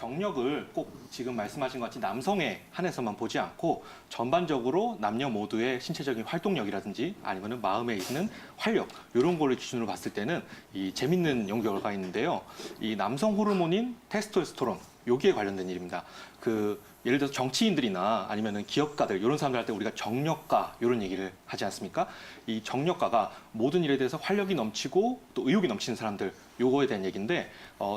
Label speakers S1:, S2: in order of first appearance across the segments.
S1: 정력을 꼭 지금 말씀하신 것 같이 남성에 한해서만 보지 않고 전반적으로 남녀 모두의 신체적인 활동력이라든지 아니면 마음에 있는 활력 이런 거를 기준으로 봤을 때는 이 재밌는 연구 결과가 있는데요. 이 남성 호르몬인 테스토스테론 여기에 관련된 일입니다. 예를 들어서 정치인들이나 아니면은 기업가들 이런 사람들 할 때 우리가 정력가 이런 얘기를 하지 않습니까? 이 정력가가 모든 일에 대해서 활력이 넘치고 또 의욕이 넘치는 사람들 요거에 대한 얘기인데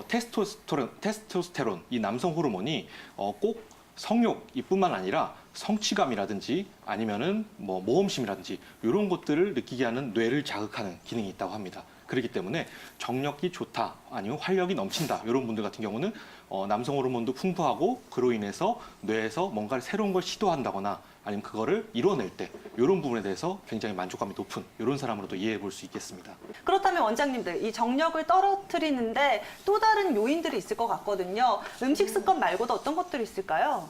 S1: 테스토스테론 이 남성 호르몬이 꼭 성욕이뿐만 아니라 성취감이라든지 아니면은 뭐 모험심이라든지 이런 것들을 느끼게 하는 뇌를 자극하는 기능이 있다고 합니다. 그렇기 때문에 정력이 좋다 아니면 활력이 넘친다 이런 분들 같은 경우는 남성 호르몬도 풍부하고 그로 인해서 뇌에서 뭔가를 새로운 걸 시도한다거나 아니면 그거를 이뤄낼 때 이런 부분에 대해서 굉장히 만족감이 높은 이런 사람으로도 이해해 볼 수 있겠습니다.
S2: 그렇다면 원장님들 이 정력을 떨어뜨리는데 또 다른 요인들이 있을 것 같거든요. 음식 습관 말고도 어떤 것들이 있을까요?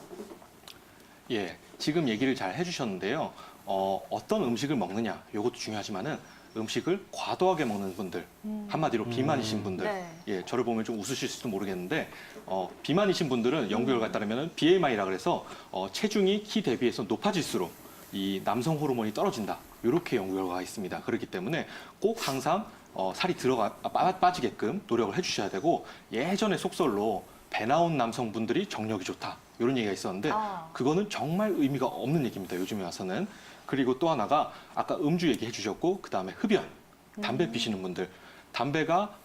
S1: 예, 지금 얘기를 잘 해주셨는데요. 어떤 음식을 먹느냐 이것도 중요하지만은 음식을 과도하게 먹는 분들, 한마디로 비만이신 분들,
S2: 네.
S1: 예, 저를 보면 좀 웃으실지도 모르겠는데 비만이신 분들은 연구 결과에 따르면 BMI라 그래서 체중이 키 대비해서 높아질수록 이 남성 호르몬이 떨어진다. 이렇게 연구 결과가 있습니다. 그렇기 때문에 꼭 항상 살이 빠지게끔 노력을 해주셔야 되고 예전에 속설로 배 나온 남성분들이 정력이 좋다. 이런 얘기가 있었는데 그거는 정말 의미가 없는 얘기입니다. 요즘에 와서는. 그리고 또 하나가 아까 음주 얘기해 주셨고 그다음에 흡연, 담배 피시는 분들. 담배가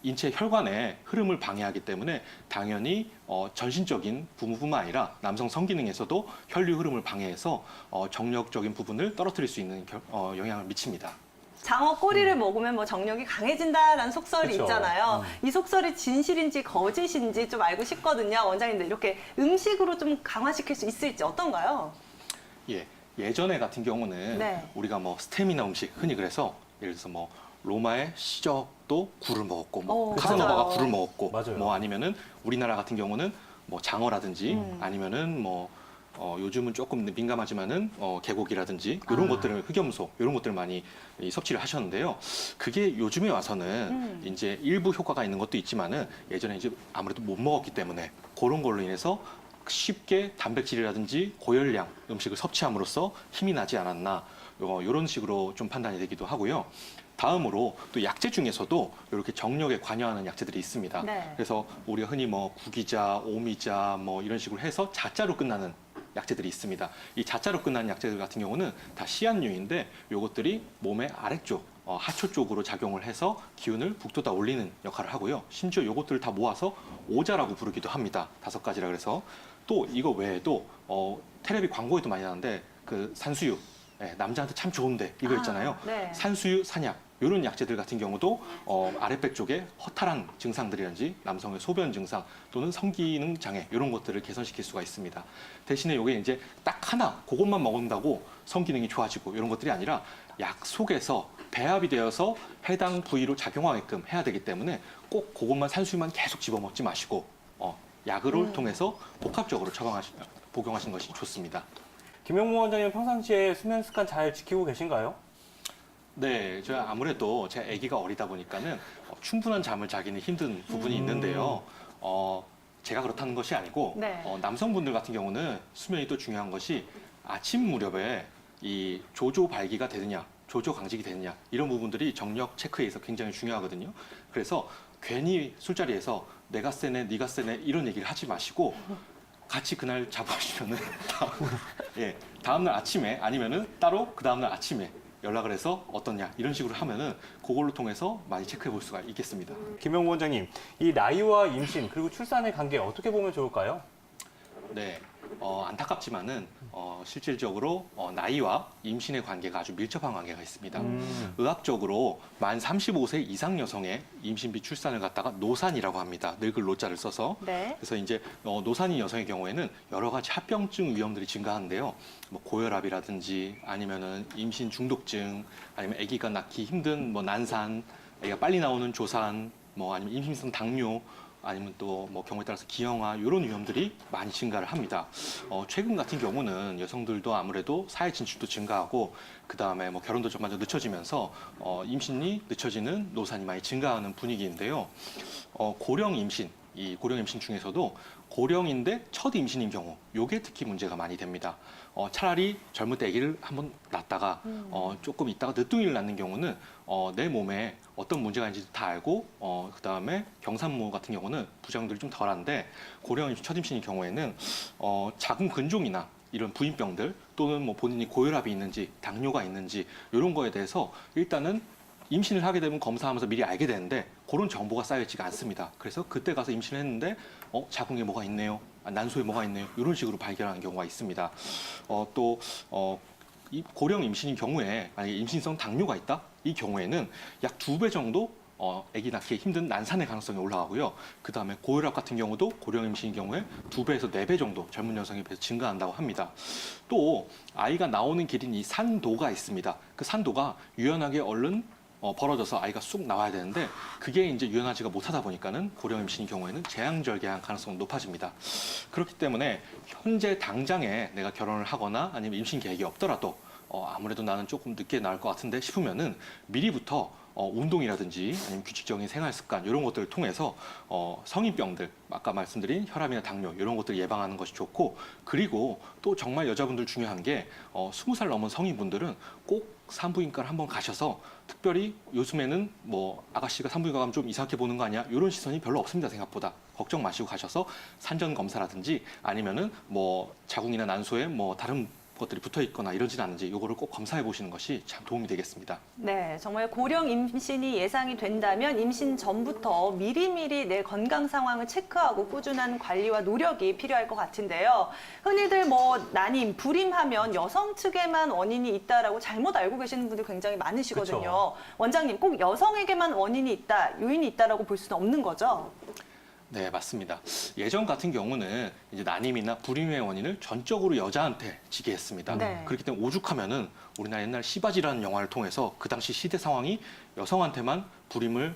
S1: 인체 혈관의 흐름을 방해하기 때문에 당연히 전신적인 부분뿐만 아니라 남성 성기능에서도 혈류 흐름을 방해해서 정력적인 부분을 떨어뜨릴 수 있는 영향을 미칩니다.
S2: 장어 꼬리를 먹으면 뭐 정력이 강해진다라는 속설이
S3: 그쵸.
S2: 있잖아요. 이 속설이 진실인지 거짓인지 좀 알고 싶거든요. 원장님들 이렇게 음식으로 좀 강화시킬 수 있을지 어떤가요?
S1: 예, 예전에 같은 경우는
S2: 네.
S1: 우리가 뭐 스테미나 음식 흔히 그래서 예를 들어서 뭐 로마의 시적도 굴을 먹었고 뭐 카사노바가
S2: 맞아요.
S1: 굴을 먹었고
S3: 맞아요.
S1: 뭐 아니면은 우리나라 같은 경우는 뭐 장어라든지 아니면은 뭐 요즘은 조금 민감하지만은 개고기라든지 이런 것들을 흑염소 이런 것들을 많이 섭취를 하셨는데요. 그게 요즘에 와서는 이제 일부 효과가 있는 것도 있지만은 예전에 이제 아무래도 못 먹었기 때문에 그런 걸로 인해서 쉽게 단백질이라든지 고열량 음식을 섭취함으로써 힘이 나지 않았나 이런 식으로 좀 판단이 되기도 하고요. 다음으로 또 약재 중에서도 이렇게 정력에 관여하는 약재들이 있습니다.
S2: 네.
S1: 그래서 우리가 흔히 뭐 구기자, 오미자 뭐 이런 식으로 해서 자자로 끝나는 약재들이 있습니다. 이 자자로 끝나는 약재들 같은 경우는 다 시한류인데 이것들이 몸의 아래쪽 하초 쪽으로 작용을 해서 기운을 북돋아 올리는 역할을 하고요. 심지어 이것들을 다 모아서 오자라고 부르기도 합니다. 5가지라 그래서 또 이거 외에도 텔레비 광고에도 많이 나오는데 그 산수유 남자한테 참 좋은데 이거 있잖아요.
S2: 네.
S1: 산수유, 산약 이런 약재들 같은 경우도 아랫배 쪽에 허탈한 증상들이라든지 남성의 소변 증상 또는 성기능 장애 이런 것들을 개선시킬 수가 있습니다. 대신에 이게 이제 딱 하나 그것만 먹는다고 성기능이 좋아지고 이런 것들이 아니라 약 속에서 배합이 되어서 해당 부위로 작용하게끔 해야 되기 때문에 꼭 그것만 산수유만 계속 집어먹지 마시고 약을 통해서 복합적으로 복용하시는 것이 좋습니다.
S3: 김영무 원장님 평상시에 수면 습관 잘 지키고 계신가요?
S1: 네, 저 아무래도 제 아기가 어리다 보니까는 충분한 잠을 자기는 힘든 부분이 있는데요. 제가 그렇다는 것이 아니고
S2: 네.
S1: 남성분들 같은 경우는 수면이 또 중요한 것이 아침 무렵에 이 조조 발기가 되느냐, 조조 강직이 되느냐 이런 부분들이 정력 체크에 있어서 굉장히 중요하거든요. 그래서 괜히 술자리에서 내가 세네, 네가 세네 이런 얘기를 하지 마시고 같이 그날 잡아주면은 다음날 아침에 아니면은 따로 그 다음날 아침에 연락을 해서 어떠냐 이런 식으로 하면은 그걸로 통해서 많이 체크해 볼 수가 있겠습니다.
S3: 김영무 원장님, 이 나이와 임신 그리고 출산의 관계 어떻게 보면 좋을까요?
S1: 네, 안타깝지만은 실질적으로 나이와 임신의 관계가 아주 밀접한 관계가 있습니다. 의학적으로 만 35세 이상 여성의 임신비 출산을 갖다가 노산이라고 합니다. 늙을 노자를 써서.
S2: 네.
S1: 그래서 이제 노산인 여성의 경우에는 여러 가지 합병증 위험들이 증가하는데요. 뭐 고혈압이라든지 아니면은 임신 중독증, 아니면 아기가 낳기 힘든 뭐 난산, 아기가 빨리 나오는 조산, 뭐 아니면 임신성 당뇨. 아니면 또 뭐 경우에 따라서 기형아 이런 위험들이 많이 증가를 합니다. 최근 같은 경우는 여성들도 아무래도 사회 진출도 증가하고 그 다음에 뭐 결혼도 점점 늦춰지면서 임신이 늦춰지는 노산이 많이 증가하는 분위기인데요. 고령 임신 이 고령 임신 중에서도 고령인데 첫 임신인 경우, 요게 특히 문제가 많이 됩니다. 차라리 젊을 때 아기를 한번 낳다가 조금 있다가 늦둥이를 낳는 경우는 내 몸에 어떤 문제가 있는지 다 알고 그다음에 경산모 같은 경우는 부작용들이 좀 덜한데 고령 임신 첫 임신인 경우에는 자궁 근종이나 이런 부인병들 또는 뭐 본인이 고혈압이 있는지 당뇨가 있는지 이런 거에 대해서 일단은 임신을 하게 되면 검사하면서 미리 알게 되는데 그런 정보가 쌓여있지가 않습니다. 그래서 그때 가서 임신을 했는데 자궁에 뭐가 있네요. 난소에 뭐가 있네요. 이런 식으로 발견하는 경우가 있습니다. 이 고령 임신인 경우에 만약에 임신성 당뇨가 있다? 이 경우에는 약 2배 정도 아기 낳기 힘든 난산의 가능성이 올라가고요. 그 다음에 고혈압 같은 경우도 고령 임신인 경우에 2배에서 4배 정도 젊은 여성에 비해서 증가한다고 합니다. 또 아이가 나오는 길인 이 산도가 있습니다. 그 산도가 유연하게 얼른 벌어져서 아이가 쑥 나와야 되는데 그게 이제 유연하지가 못하다 보니까는 고령 임신인 경우에는 재앙절개한 가능성이 높아집니다. 그렇기 때문에 현재 당장에 내가 결혼을 하거나 아니면 임신 계획이 없더라도 아무래도 나는 조금 늦게 나올 것 같은데 싶으면은 미리부터 운동이라든지 아니면 규칙적인 생활 습관 이런 것들을 통해서 성인병들 아까 말씀드린 혈압이나 당뇨 이런 것들을 예방하는 것이 좋고 그리고 또 정말 여자분들 중요한 게 20살 넘은 성인분들은 꼭 산부인과를 한번 가셔서 특별히 요즘에는 뭐 아가씨가 산부인과 가면 좀 이상하게 보는 거 아니야 이런 시선이 별로 없습니다. 생각보다 걱정 마시고 가셔서 산전 검사라든지 아니면은 뭐 자궁이나 난소에 뭐 다른 것들이 붙어 있거나 이러진 않은지 이거를 꼭 검사해 보시는 것이 참 도움이 되겠습니다.
S2: 네, 정말 고령 임신이 예상이 된다면 임신 전부터 미리미리 내 건강 상황을 체크하고 꾸준한 관리와 노력이 필요할 것 같은데요. 흔히들 뭐 난임, 불임하면 여성 측에만 원인이 있다라고 잘못 알고 계시는 분들 굉장히 많으시거든요.
S3: 그쵸.
S2: 원장님, 꼭 여성에게만 원인이 있다, 요인이 있다라고 볼 수는 없는 거죠?
S1: 네, 맞습니다. 예전 같은 경우는 이제 난임이나 불임의 원인을 전적으로 여자한테 지게 했습니다.
S2: 네.
S1: 그렇기 때문에 오죽하면은 우리나라 옛날 시바지라는 영화를 통해서 그 당시 시대 상황이 여성한테만 불임을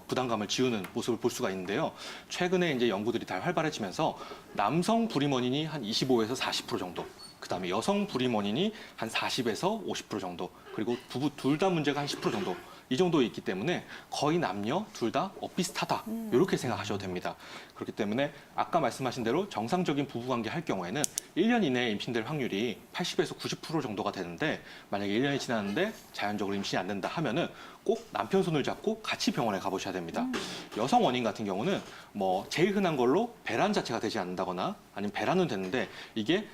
S1: 부담감을 지우는 모습을 볼 수가 있는데요. 최근에 이제 연구들이 다 활발해지면서 남성 불임 원인이 한 25에서 40% 정도. 그다음에 여성 불임 원인이 한 40에서 50% 정도. 그리고 부부 둘 다 문제가 한 10% 정도. 이 정도에 있기 때문에 거의 남녀 둘 다 비슷하다. 이렇게 생각하셔도 됩니다. 그렇기 때문에 아까 말씀하신 대로 정상적인 부부관계 할 경우에는 1년 이내에 임신될 확률이 80에서 90% 정도가 되는데 만약에 1년이 지났는데 자연적으로 임신이 안 된다 하면은 꼭 남편 손을 잡고 같이 병원에 가보셔야 됩니다. 여성 원인 같은 경우는 뭐 제일 흔한 걸로 배란 자체가 되지 않는다거나 아니면 배란은 됐는데 이게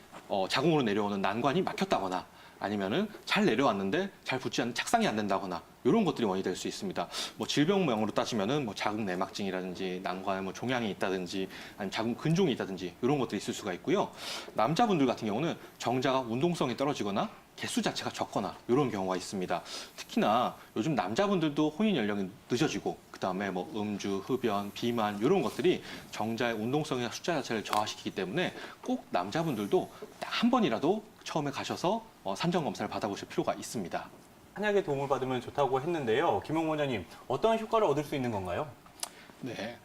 S1: 자궁으로 내려오는 난관이 막혔다거나 아니면은 잘 내려왔는데 잘 붙지 않는 착상이 안 된다거나 이런 것들이 원인이 될 수 있습니다. 뭐 질병명으로 따지면은 뭐 자궁 내막증이라든지 난관에 뭐 종양이 있다든지 아니면 자궁 근종이 있다든지 이런 것들이 있을 수가 있고요. 남자분들 같은 경우는 정자가 운동성이 떨어지거나 개수 자체가 적거나 이런 경우가 있습니다. 특히나 요즘 남자분들도 혼인 연령이 늦어지고 그다음에 뭐 음주, 흡연, 비만 이런 것들이 정자의 운동성이나 숫자 자체를 저하시키기 때문에 꼭 남자분들도 딱 한 번이라도 처음에 가셔서 산전 검사를 받아보실 필요가 있습니다.
S3: 한약의 도움을 받으면 좋다고 했는데요. 김용 원장님, 어떠한 효과를 얻을 수 있는 건가요?
S1: 네.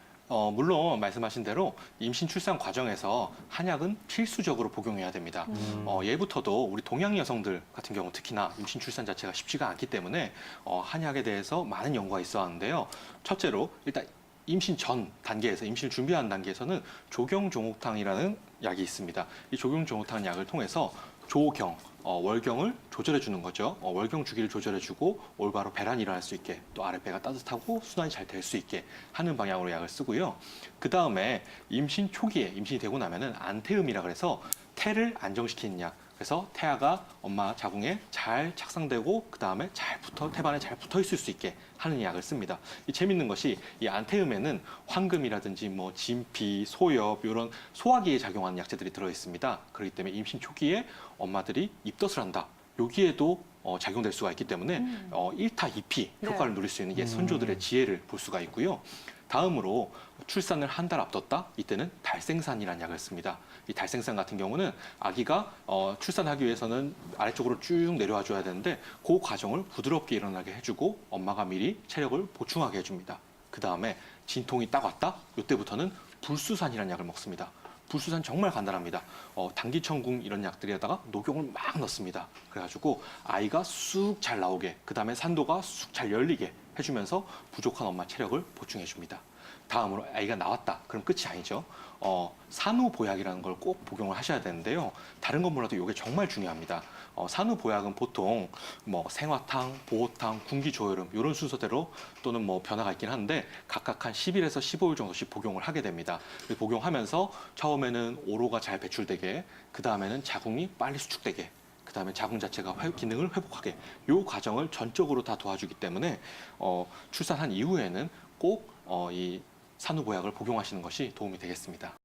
S1: 물론 말씀하신 대로 임신 출산 과정에서 한약은 필수적으로 복용해야 됩니다. 예부터도 우리 동양 여성들 같은 경우 특히나 임신 출산 자체가 쉽지가 않기 때문에 한약에 대해서 많은 연구가 있어 왔는데요. 첫째로 일단 임신 전 단계에서 임신을 준비하는 단계에서는 조경종옥탕이라는 약이 있습니다. 이 조경종옥탕 약을 통해서 조경, 월경을 조절해 주는 거죠. 월경 주기를 조절해 주고 올바로 배란이 일어날 수 있게 또 아랫배가 따뜻하고 순환이 잘 될 수 있게 하는 방향으로 약을 쓰고요. 그 다음에 임신 초기에 임신이 되고 나면은 안태음이라 그래서 태를 안정시키는 약. 그래서 태아가 엄마 자궁에 잘 착상되고 그 다음에 태반에 잘 붙어 있을 수 있게 하는 약을 씁니다. 이 재밌는 것이 이 안태음에는 황금이라든지 뭐 진피, 소엽 이런 소화기에 작용하는 약재들이 들어 있습니다. 그렇기 때문에 임신 초기에 엄마들이 입덧을 한다. 여기에도 작용될 수가 있기 때문에 1타 2피 효과를
S2: 네.
S1: 누릴 수 있는 게 선조들의 지혜를 볼 수가 있고요. 다음으로 출산을 한 달 앞뒀다. 이때는 달생산이라는 약을 씁니다. 이 달생산 같은 경우는 아기가 출산하기 위해서는 아래쪽으로 쭉 내려와 줘야 되는데 그 과정을 부드럽게 일어나게 해주고 엄마가 미리 체력을 보충하게 해줍니다. 그 다음에 진통이 딱 왔다. 이때부터는 불수산이라는 약을 먹습니다. 불수산 정말 간단합니다. 당기천궁 이런 약들에다가 녹용을 막 넣습니다. 그래가지고 아이가 쑥 잘 나오게, 그 다음에 산도가 쑥 잘 열리게 해주면서 부족한 엄마 체력을 보충해줍니다. 다음으로 아이가 나왔다. 그럼 끝이 아니죠. 산후보약이라는 걸 꼭 복용을 하셔야 되는데요. 다른 건 몰라도 이게 정말 중요합니다. 산후보약은 보통 뭐 생화탕, 보호탕, 군기조혈음 이런 순서대로 또는 뭐 변화가 있긴 한데 각각 한 10일에서 15일 정도씩 복용을 하게 됩니다. 복용하면서 처음에는 오로가 잘 배출되게, 그 다음에는 자궁이 빨리 수축되게, 그 다음에 자궁 자체가 기능을 회복하게 이 과정을 전적으로 다 도와주기 때문에 출산한 이후에는 꼭 이 산후보약을 복용하시는 것이 도움이 되겠습니다.